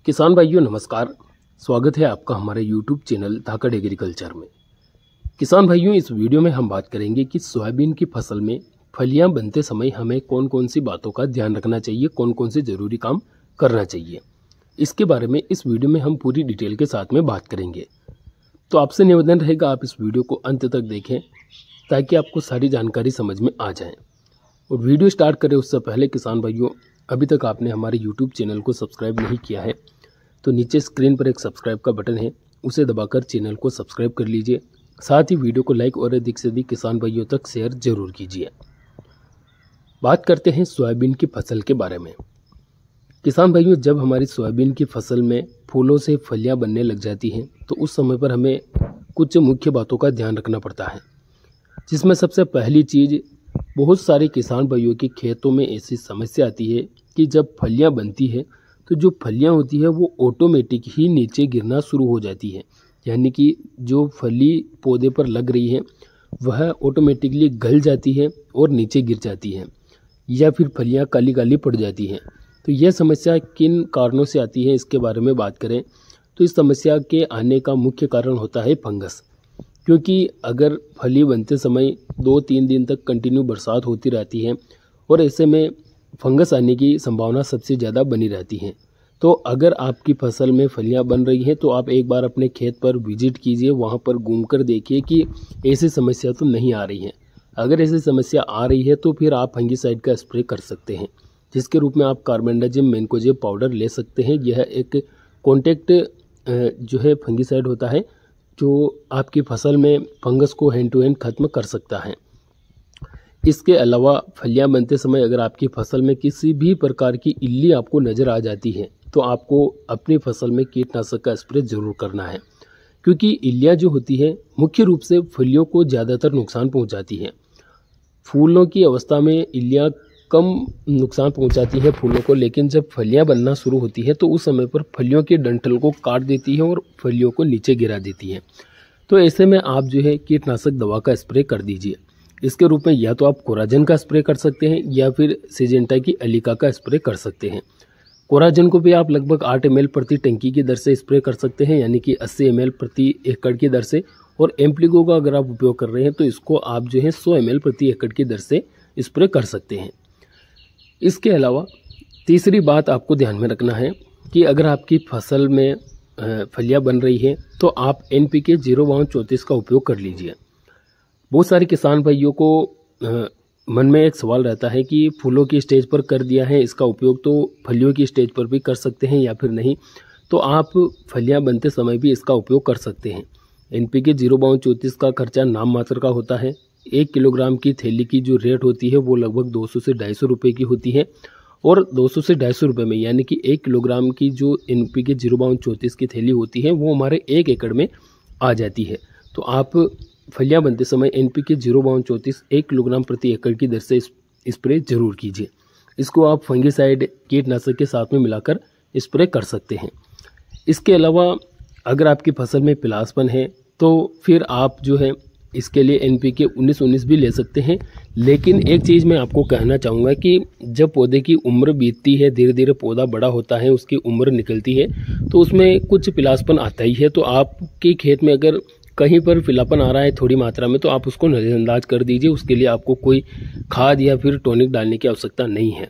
किसान भाइयों नमस्कार। स्वागत है आपका हमारे यूट्यूब चैनल धाकड़ एग्रीकल्चर में। किसान भाइयों, इस वीडियो में हम बात करेंगे कि सोयाबीन की फसल में फलियां बनते समय हमें कौन कौन सी बातों का ध्यान रखना चाहिए, कौन कौन से ज़रूरी काम करना चाहिए। इसके बारे में इस वीडियो में हम पूरी डिटेल के साथ में बात करेंगे। तो आपसे निवेदन रहेगा आप इस वीडियो को अंत तक देखें ताकि आपको सारी जानकारी समझ में आ जाए। और वीडियो स्टार्ट करें उससे पहले किसान भाइयों, अभी तक आपने हमारे यूट्यूब चैनल को सब्सक्राइब नहीं किया है तो नीचे स्क्रीन पर एक सब्सक्राइब का बटन है, उसे दबाकर चैनल को सब्सक्राइब कर लीजिए। साथ ही वीडियो को लाइक और अधिक से अधिक किसान भाइयों तक शेयर जरूर कीजिए। बात करते हैं सोयाबीन की फसल के बारे में। किसान भाइयों, जब हमारी सोयाबीन की फसल में फूलों से फलियां बनने लग जाती हैं तो उस समय पर हमें कुछ मुख्य बातों का ध्यान रखना पड़ता है, जिसमें सबसे पहली चीज़, बहुत सारे किसान भाइयों के खेतों में ऐसी समस्या आती है कि जब फलियां बनती है तो जो फलियां होती है वो ऑटोमेटिक ही नीचे गिरना शुरू हो जाती है। यानी कि जो फली पौधे पर लग रही है वह ऑटोमेटिकली गल जाती है और नीचे गिर जाती है, या फिर फलियां काली काली पड़ जाती हैं। तो यह समस्या किन कारणों से आती है, इसके बारे में बात करें तो इस समस्या के आने का मुख्य कारण होता है फंगस। क्योंकि अगर फली बनते समय 2-3 दिन तक कंटिन्यू बरसात होती रहती है और ऐसे में फंगस आने की संभावना सबसे ज़्यादा बनी रहती है। तो अगर आपकी फसल में फलियां बन रही हैं तो आप एक बार अपने खेत पर विजिट कीजिए, वहां पर घूमकर देखिए कि ऐसी समस्या तो नहीं आ रही है। अगर ऐसी समस्या आ रही है तो फिर आप फंगीसाइड का स्प्रे कर सकते हैं, जिसके रूप में आप कार्बेंडाजिम मैंकोजेब पाउडर ले सकते हैं। यह एक कॉन्टैक्ट जो है फंगीसाइड होता है जो आपकी फसल में फंगस को हैंड टू हैंड खत्म कर सकता है। इसके अलावा फलियां बनते समय अगर आपकी फसल में किसी भी प्रकार की इल्ली आपको नज़र आ जाती है तो आपको अपनी फसल में कीटनाशक का स्प्रे जरूर करना है, क्योंकि इल्लियाँ जो होती है मुख्य रूप से फलियों को ज़्यादातर नुकसान पहुंचाती हैं। फूलों की अवस्था में इल्लियाँ कम नुकसान पहुंचाती है फूलों को, लेकिन जब फलियां बनना शुरू होती है तो उस समय पर फलियों के डंठल को काट देती है और फलियों को नीचे गिरा देती है। तो ऐसे में आप जो है कीटनाशक दवा का स्प्रे कर दीजिए। इसके रूप में या तो आप कोराजन का स्प्रे कर सकते हैं या फिर सिजेंटा की अलीका का स्प्रे कर सकते हैं। कोराजन को भी आप लगभग 8 ml प्रति टंकी की दर से स्प्रे कर सकते हैं, यानी कि 80 ml प्रति एकड़ की दर से। और एम्प्लीगो का अगर आप उपयोग कर रहे हैं तो इसको आप जो है 100 ml प्रति एकड़ की दर से स्प्रे कर सकते हैं। इसके अलावा तीसरी बात आपको ध्यान में रखना है कि अगर आपकी फसल में फलियां बन रही है तो आप NPK 0-34 का उपयोग कर लीजिए। बहुत सारे किसान भाइयों को मन में एक सवाल रहता है कि फूलों की स्टेज पर कर दिया है इसका उपयोग, तो फलियों की स्टेज पर भी कर सकते हैं या फिर नहीं। तो आप फलियां बनते समय भी इसका उपयोग कर सकते हैं। NPK 0-34 का खर्चा नाम मात्र का होता है। 1 किलोग्राम की थैली की जो रेट होती है वो लगभग 200 से 250 रुपये की होती है। और 200 से 250 रुपये में, यानी कि 1 किलोग्राम की जो NPK 0-34 की थैली होती है वो हमारे 1 एकड़ में आ जाती है। तो आप फलियां बनते समय NPK 0-34 1 किलोग्राम प्रति एकड़ की दर से स्प्रे जरूर कीजिए। इसको आप फंगीसाइड कीटनाशक के साथ में मिलाकर स्प्रे कर सकते हैं। इसके अलावा अगर आपकी फसल में पिलासपन है तो फिर आप जो है इसके लिए NPK 19-19 भी ले सकते हैं। लेकिन एक चीज़ मैं आपको कहना चाहूँगा कि जब पौधे की उम्र बीतती है, धीरे धीरे पौधा बड़ा होता है, उसकी उम्र निकलती है तो उसमें कुछ पिलासपन आता ही है। तो आपके खेत में अगर कहीं पर पिलापन आ रहा है थोड़ी मात्रा में तो आप उसको नज़रअंदाज कर दीजिए। उसके लिए आपको कोई खाद या फिर टॉनिक डालने की आवश्यकता नहीं है।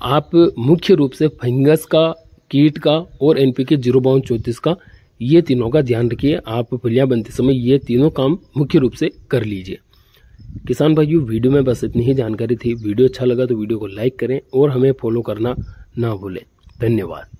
आप मुख्य रूप से फंगस का, कीट का और NPK 0-34 का, ये तीनों का ध्यान रखिए। आप फलियां बनते समय ये तीनों काम मुख्य रूप से कर लीजिए। किसान भाइयों, वीडियो में बस इतनी ही जानकारी थी। वीडियो अच्छा लगा तो वीडियो को लाइक करें और हमें फॉलो करना ना भूलें। धन्यवाद।